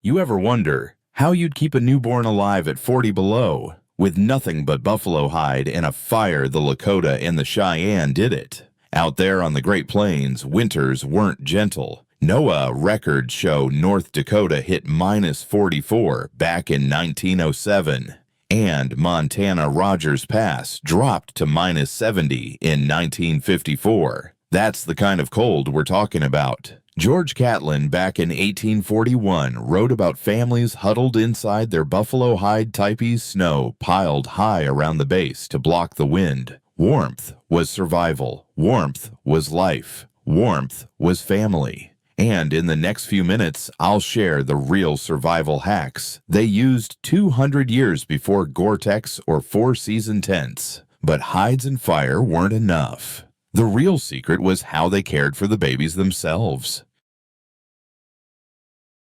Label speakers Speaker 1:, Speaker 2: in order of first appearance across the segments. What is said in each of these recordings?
Speaker 1: You ever wonder how you'd keep a newborn alive at 40 below? With nothing but buffalo hide and a fire, the Lakota and the Cheyenne did it. Out there on the Great Plains, winters weren't gentle. NOAA records show North Dakota hit -44 back in 1907. And Montana Rogers Pass dropped to -70 in 1954. That's the kind of cold we're talking about. George Catlin, back in 1841, wrote about families huddled inside their buffalo hide tipis, snow piled high around the base to block the wind. Warmth was survival. Warmth was life. Warmth was family. And in the next few minutes, I'll share the real survival hacks they used 200 years before Gore-Tex or four-season tents. But hides and fire weren't enough. The real secret was how they cared for the babies themselves.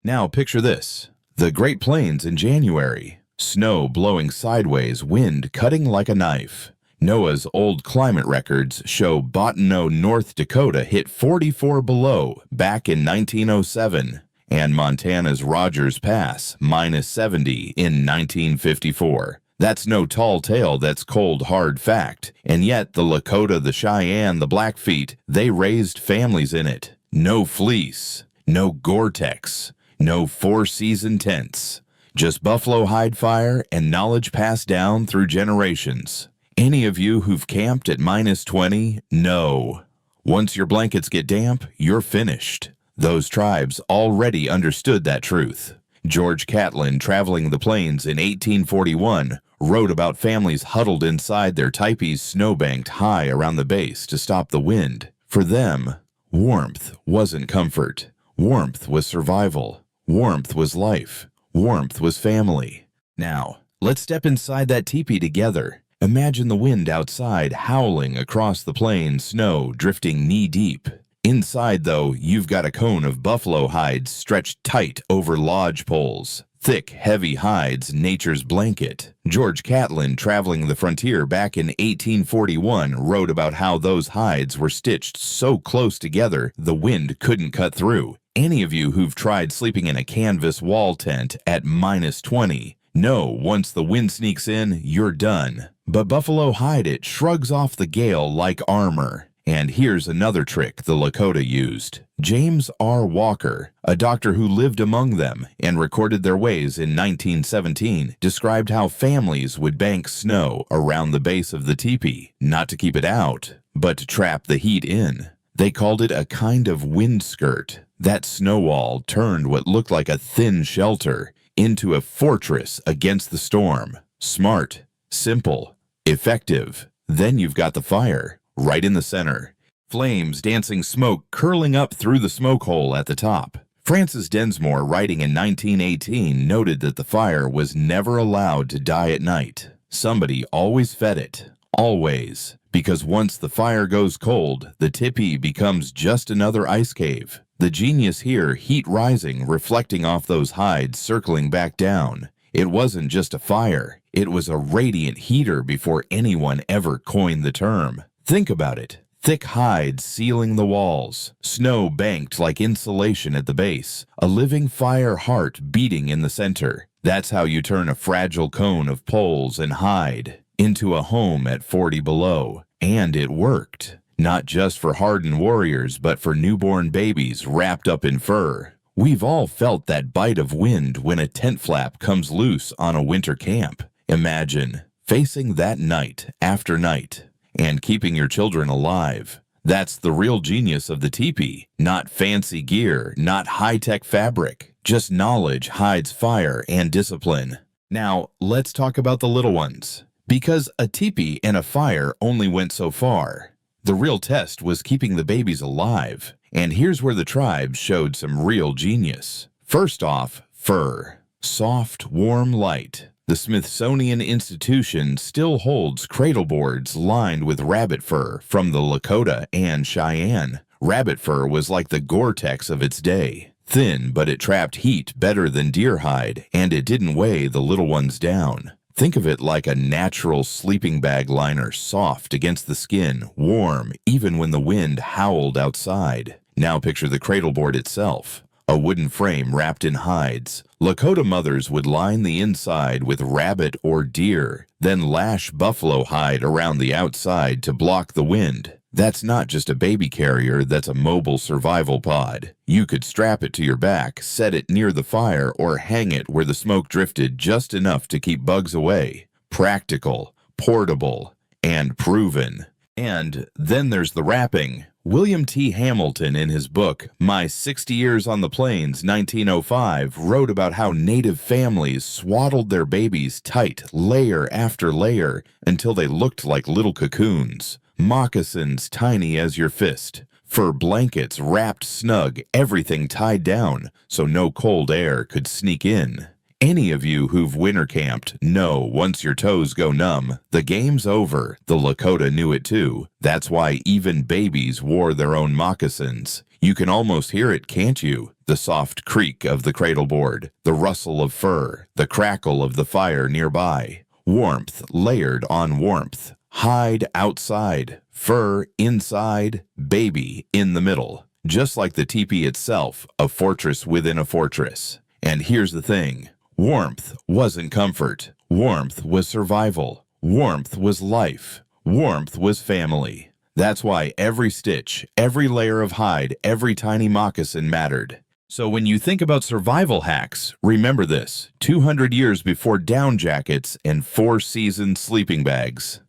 Speaker 1: Now picture this: the Great Plains in January. Snow blowing sideways, wind cutting like a knife. NOAA's old climate records show Bottineau, North Dakota hit 44 below back in 1907, and Montana's Rogers Pass -70 in 1954. That's no tall tale, that's cold, hard fact. And yet the Lakota, the Cheyenne, the Blackfeet, they raised families in it. No fleece, no Gore-Tex, no four-season tents. Just buffalo hide fire and knowledge passed down through generations. Any of you who've camped at -20 know. Once your blankets get damp, you're finished. Those tribes already understood that truth. George Catlin, traveling the plains in 1841, wrote about families huddled inside their tipis, snowbanked high around the base to stop the wind. For them, warmth wasn't comfort. Warmth was survival. Warmth was life. Warmth was family. Now, let's step inside that teepee together. Imagine the wind outside howling across the plain, snow drifting knee-deep. Inside, though, you've got a cone of buffalo hides stretched tight over lodge poles. Thick, heavy hides, nature's blanket. George Catlin, traveling the frontier back in 1841, wrote about how those hides were stitched so close together the wind couldn't cut through. Any of you who've tried sleeping in a canvas wall tent at -20 know once the wind sneaks in, you're done. But buffalo hide, it shrugs off the gale like armor. And here's another trick the Lakota used. James R. Walker, a doctor who lived among them and recorded their ways in 1917, described how families would bank snow around the base of the teepee, not to keep it out, but to trap the heat in. They called it a kind of wind skirt. That snow wall turned what looked like a thin shelter into a fortress against the storm. Smart, simple, effective. Then you've got the fire right in the center. Flames, dancing smoke curling up through the smoke hole at the top. Francis Densmore, writing in 1918, noted that the fire was never allowed to die at night. Somebody always fed it. Always. Because once the fire goes cold, the teepee becomes just another ice cave. The genius here, heat rising, reflecting off those hides, circling back down. It wasn't just a fire. It was a radiant heater before anyone ever coined the term. Think about it. Thick hides sealing the walls, snow banked like insulation at the base, a living fire heart beating in the center. That's how you turn a fragile cone of poles and hide into a home at 40 below. And it worked. Not just for hardened warriors, but for newborn babies wrapped up in fur. We've all felt that bite of wind when a tent flap comes loose on a winter camp. Imagine facing that night after night and keeping your children alive. That's the real genius of the teepee. Not fancy gear, not high-tech fabric, just knowledge, hides, fire, and discipline. Now, let's talk about the little ones. Because a teepee and a fire only went so far. The real test was keeping the babies alive. And here's where the tribes showed some real genius. First off, fur. Soft, warm light. The Smithsonian Institution still holds cradleboards lined with rabbit fur from the Lakota and Cheyenne. Rabbit fur was like the Gore-Tex of its day. Thin, but it trapped heat better than deer hide, and it didn't weigh the little ones down. Think of it like a natural sleeping bag liner, soft against the skin, warm even when the wind howled outside. Now picture the cradleboard itself. A wooden frame wrapped in hides, Lakota mothers would line the inside with rabbit or deer, then lash buffalo hide around the outside to block the wind. That's not just a baby carrier, that's a mobile survival pod. You could strap it to your back, set it near the fire, or hang it where the smoke drifted just enough to keep bugs away. Practical, portable, and proven. And then there's the wrapping. William T. Hamilton, in his book, My 60 Years on the Plains, 1905, wrote about how Native families swaddled their babies tight, layer after layer, until they looked like little cocoons. Moccasins tiny as your fist. Fur blankets wrapped snug, everything tied down, so no cold air could sneak in. Any of you who've winter camped know once your toes go numb, the game's over. The Lakota knew it too. That's why even babies wore their own moccasins. You can almost hear it, can't you? The soft creak of the cradleboard, the rustle of fur, the crackle of the fire nearby. Warmth layered on warmth. Hide outside, fur inside, baby in the middle. Just like the teepee itself, a fortress within a fortress. And here's the thing. Warmth wasn't comfort. Warmth was survival. Warmth was life. Warmth was family. That's why every stitch, every layer of hide, every tiny moccasin mattered. So when you think about survival hacks, remember this: 200 years before down jackets and 4-season sleeping bags.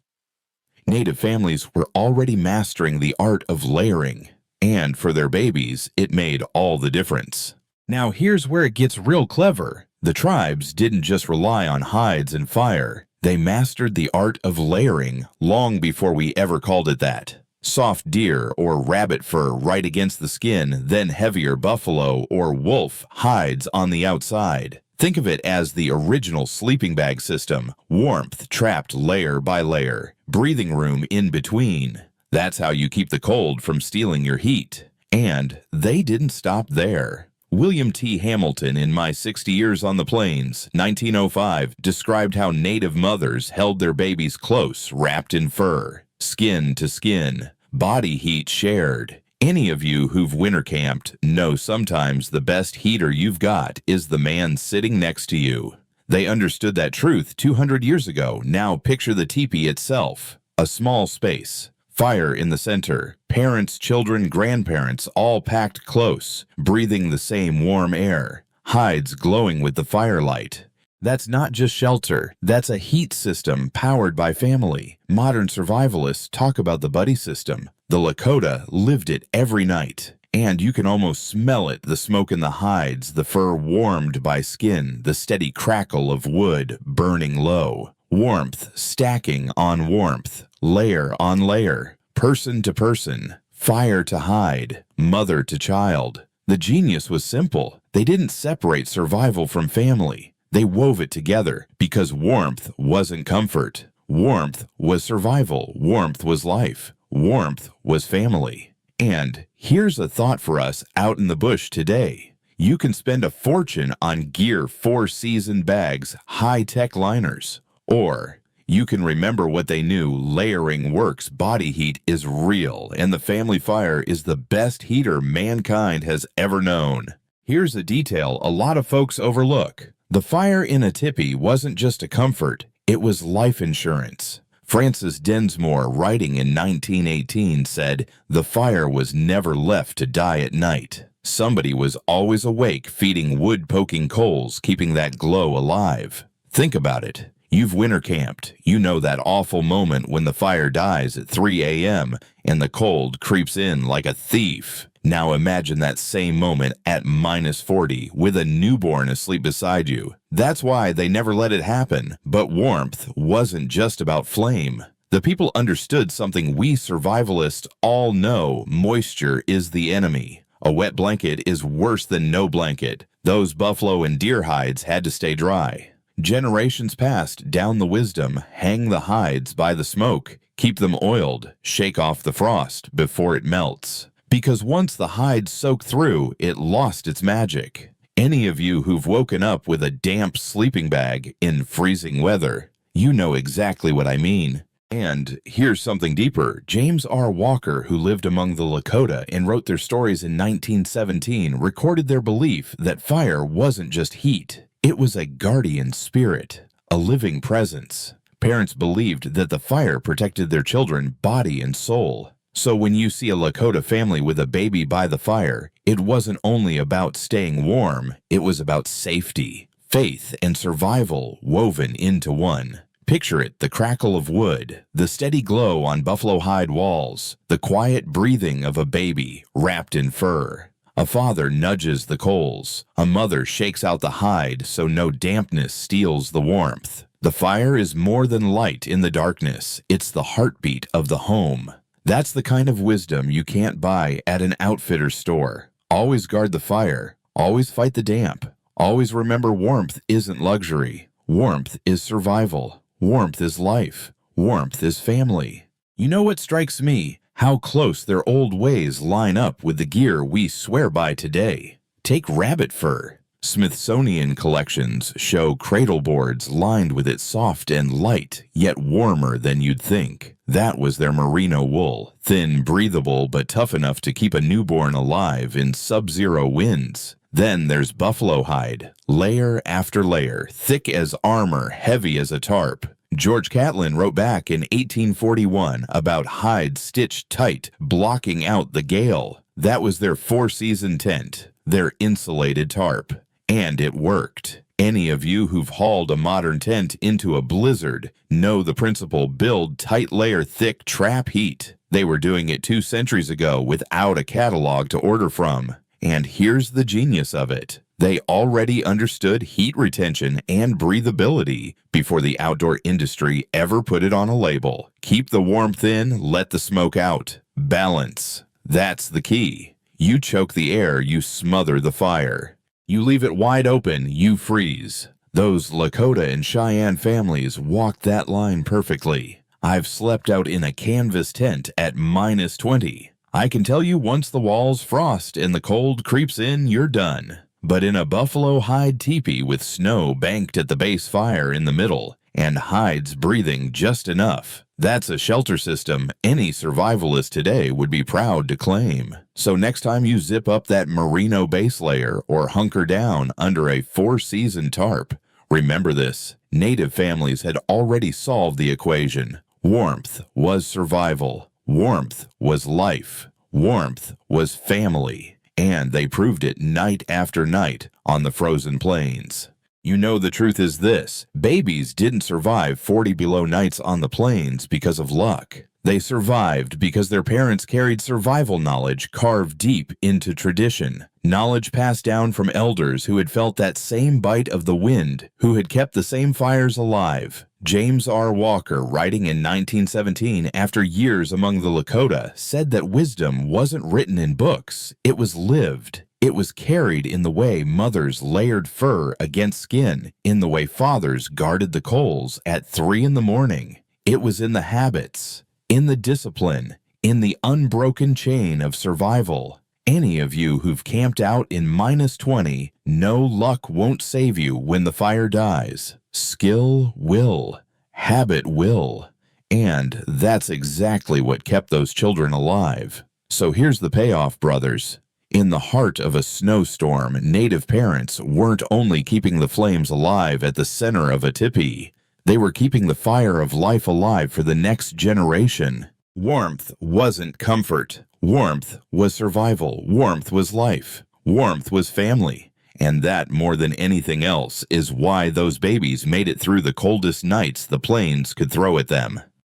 Speaker 1: Native families were already mastering the art of layering, and for their babies, it made all the difference. Now here's where it gets real clever. The tribes didn't just rely on hides and fire. They mastered the art of layering long before we ever called it that. Soft deer or rabbit fur right against the skin, then heavier buffalo or wolf hides on the outside. Think of it as the original sleeping bag system, warmth trapped layer by layer, breathing room in between. That's how you keep the cold from stealing your heat. And they didn't stop there. William T. Hamilton in My 60 Years on the Plains, 1905, described how Native mothers held their babies close, wrapped in fur, skin to skin, body heat shared. Any of you who've winter camped know sometimes the best heater you've got is the man sitting next to you. They understood that truth 200 years ago. Now picture the teepee itself. A small space, fire in the center, parents, children, grandparents all packed close, breathing the same warm air, hides glowing with the firelight. That's not just shelter, that's a heat system powered by family. Modern survivalists talk about the buddy system. The Lakota lived it every night, and you can almost smell it, the smoke in the hides, the fur warmed by skin, the steady crackle of wood burning low. Warmth stacking on warmth, layer on layer, person to person, fire to hide, mother to child. The genius was simple. They didn't separate survival from family. They wove it together because warmth wasn't comfort. Warmth was survival. Warmth was life. Warmth was family. And here's a thought for us out in the bush today. You can spend a fortune on gear 4-season bags, high-tech liners. Or you can remember what they knew: layering works, body heat is real, and the family fire is the best heater mankind has ever known. Here's a detail a lot of folks overlook. The fire in a teepee wasn't just a comfort, it was life insurance. Francis Densmore, writing in 1918, said, "The fire was never left to die at night. Somebody was always awake feeding wood-poking coals, keeping that glow alive." Think about it. You've winter camped. You know that awful moment when the fire dies at 3 a.m. and the cold creeps in like a thief. Now imagine that same moment at -40 with a newborn asleep beside you. That's why they never let it happen. But warmth wasn't just about flame. The people understood something we survivalists all know: moisture is the enemy. A wet blanket is worse than no blanket. Those buffalo and deer hides had to stay dry. Generations passed down the wisdom: hang the hides by the smoke, keep them oiled, shake off the frost before it melts. Because once the hide soaked through, it lost its magic. Any of you who've woken up with a damp sleeping bag in freezing weather, you know exactly what I mean. And here's something deeper. James R. Walker, who lived among the Lakota and wrote their stories in 1917, recorded their belief that fire wasn't just heat. It was a guardian spirit, a living presence. Parents believed that the fire protected their children, body and soul. So when you see a Lakota family with a baby by the fire, it wasn't only about staying warm, it was about safety, faith, and survival woven into one. Picture it, the crackle of wood, the steady glow on buffalo hide walls, the quiet breathing of a baby wrapped in fur. A father nudges the coals. A mother shakes out the hide so no dampness steals the warmth. The fire is more than light in the darkness. It's the heartbeat of the home. That's the kind of wisdom you can't buy at an outfitter store. Always guard the fire. Always fight the damp. Always remember warmth isn't luxury. Warmth is survival. Warmth is life. Warmth is family. You know what strikes me? How close their old ways line up with the gear we swear by today. Take rabbit fur. Smithsonian collections show cradleboards lined with it, soft and light, yet warmer than you'd think. That was their merino wool, thin, breathable, but tough enough to keep a newborn alive in sub-zero winds. Then there's buffalo hide, layer after layer, thick as armor, heavy as a tarp. George Catlin wrote back in 1841 about hide stitched tight, blocking out the gale. That was their four-season tent, their insulated tarp. And it worked. Any of you who've hauled a modern tent into a blizzard know the principle: build tight layer thick, trap heat. They were doing it 2 centuries ago without a catalog to order from. And here's the genius of it. They already understood heat retention and breathability before the outdoor industry ever put it on a label. Keep the warmth in, let the smoke out. Balance. That's the key. You choke the air, you smother the fire. You leave it wide open, you freeze. Those Lakota and Cheyenne families walked that line perfectly. I've slept out in a canvas tent at -20. I can tell you, once the walls frost and the cold creeps in, you're done. But in a buffalo hide teepee with snow banked at the base fire in the middle and hides breathing just enough, that's a shelter system any survivalist today would be proud to claim. So next time you zip up that merino base layer or hunker down under a 4-season tarp, remember this: native families had already solved the equation. Warmth was survival. Warmth was life. Warmth was family. And they proved it night after night on the frozen plains. You know, the truth is this: babies didn't survive 40 below nights on the plains because of luck. They survived because their parents carried survival knowledge carved deep into tradition. Knowledge passed down from elders who had felt that same bite of the wind, who had kept the same fires alive. James R. Walker, writing in 1917 after years among the Lakota, said that wisdom wasn't written in books, it was lived. It was carried in the way mothers layered fur against skin, in the way fathers guarded the coals at 3 in the morning. It was in the habits, in the discipline, in the unbroken chain of survival. Any of you who've camped out in -20, no luck won't save you when the fire dies. Skill will, habit will, and that's exactly what kept those children alive. So here's the payoff, brothers. In the heart of a snowstorm, native parents weren't only keeping the flames alive at the center of a teepee, they were keeping the fire of life alive for the next generation. Warmth wasn't comfort. Warmth was survival. Warmth was life. Warmth was family. And that, more than anything else, is why those babies made it through the coldest nights the plains could throw at them.